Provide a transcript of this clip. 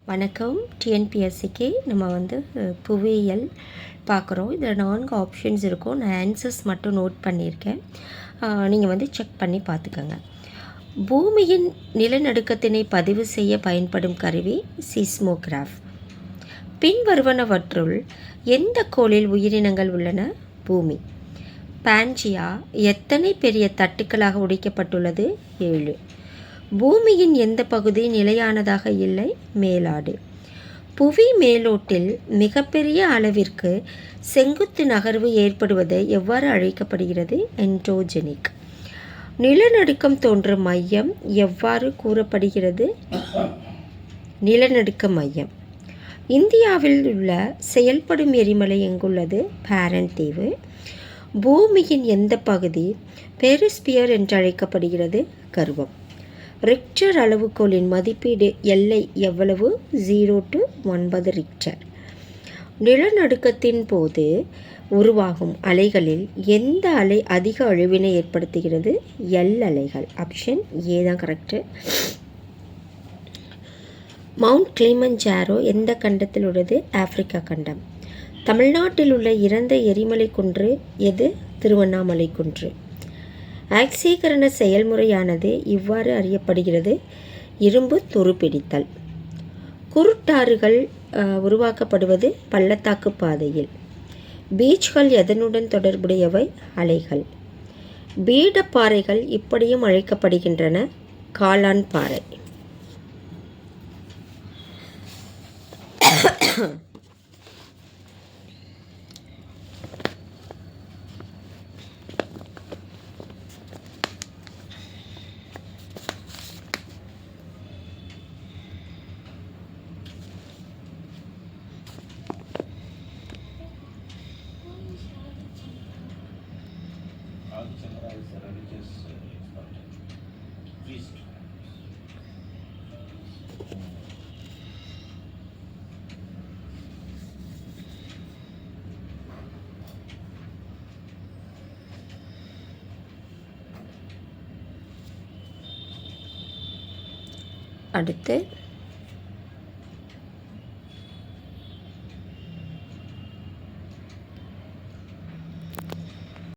வணக்கம். டிஎன்பிஎஸ்சிக்கு நம்ம புவியியல் பார்க்குறோம். இதில் 4 ஆப்ஷன்ஸ் இருக்கும். நான் ஆன்சர்ஸ் மட்டும் நோட் பண்ணியிருக்கேன். நீங்கள் செக் பண்ணி பார்த்துக்கோங்க. பூமியின் நிலநடுக்கத்தினை பதிவு செய்ய பயன்படும் கருவி சிஸ்மோகிராஃப். பின்வருவனவற்றுள் எந்த கோளில் உயிரினங்கள் உள்ளன? பூமி. பான்ஜியா எத்தனை பெரிய தட்டுக்களாக உடைக்கப்பட்டுள்ளது? 7. பூமியின் எந்த பகுதி நிலையானதாக இல்லை? மேலாடு. புவி மேலோட்டில் மிகப்பெரிய அளவிற்கு செங்குத்து நகர்வு ஏற்படுவது எவ்வாறு அழைக்கப்படுகிறது? என்டோஜெனிக். நிலநடுக்கம் தோன்றும் மையம் எவ்வாறு கூறப்படுகிறது? நிலநடுக்க மையம். இந்தியாவில் உள்ள செயல்படும் எரிமலை எங்குள்ளது? பேரன் தீவு. பூமியின் எந்த பகுதி பெரிஸ்பியர் என்று அழைக்கப்படுகிறது? கர்வம். ரிக்டர் அளவுகோலின் மதிப்பீடு எல்லை எவ்வளவு? 0 to 9 ரிக்டர். நிலநடுக்கத்தின் போது உருவாகும் அலைகளில் எந்த அலை அதிக அழிவினை ஏற்படுத்துகிறது? எல் அலைகள். ஆப்ஷன் ஏ தான் கரெக்டு. மவுண்ட் கிளிமஞ்சாரோ எந்த கண்டத்தில் உள்ளது? ஆப்பிரிக்கா கண்டம். தமிழ்நாட்டில் உள்ள இறந்த எரிமலை குன்று எது? திருவண்ணாமலை குன்று. ஆக்சீகரண செயல்முறையானது இவ்வாறு அறியப்படுகிறது: இரும்பு துருப்பிடித்தல். குருட்டாறுகள் உருவாக்கப்படுவது பள்ளத்தாக்கு பாதையில். பீச்கள் எதனுடன் தொடர்புடையவை? அலைகள். பீடப்பாறைகள் இப்படியும் அழைக்கப்படுகின்றன: காளான் பாறை. அடுத்து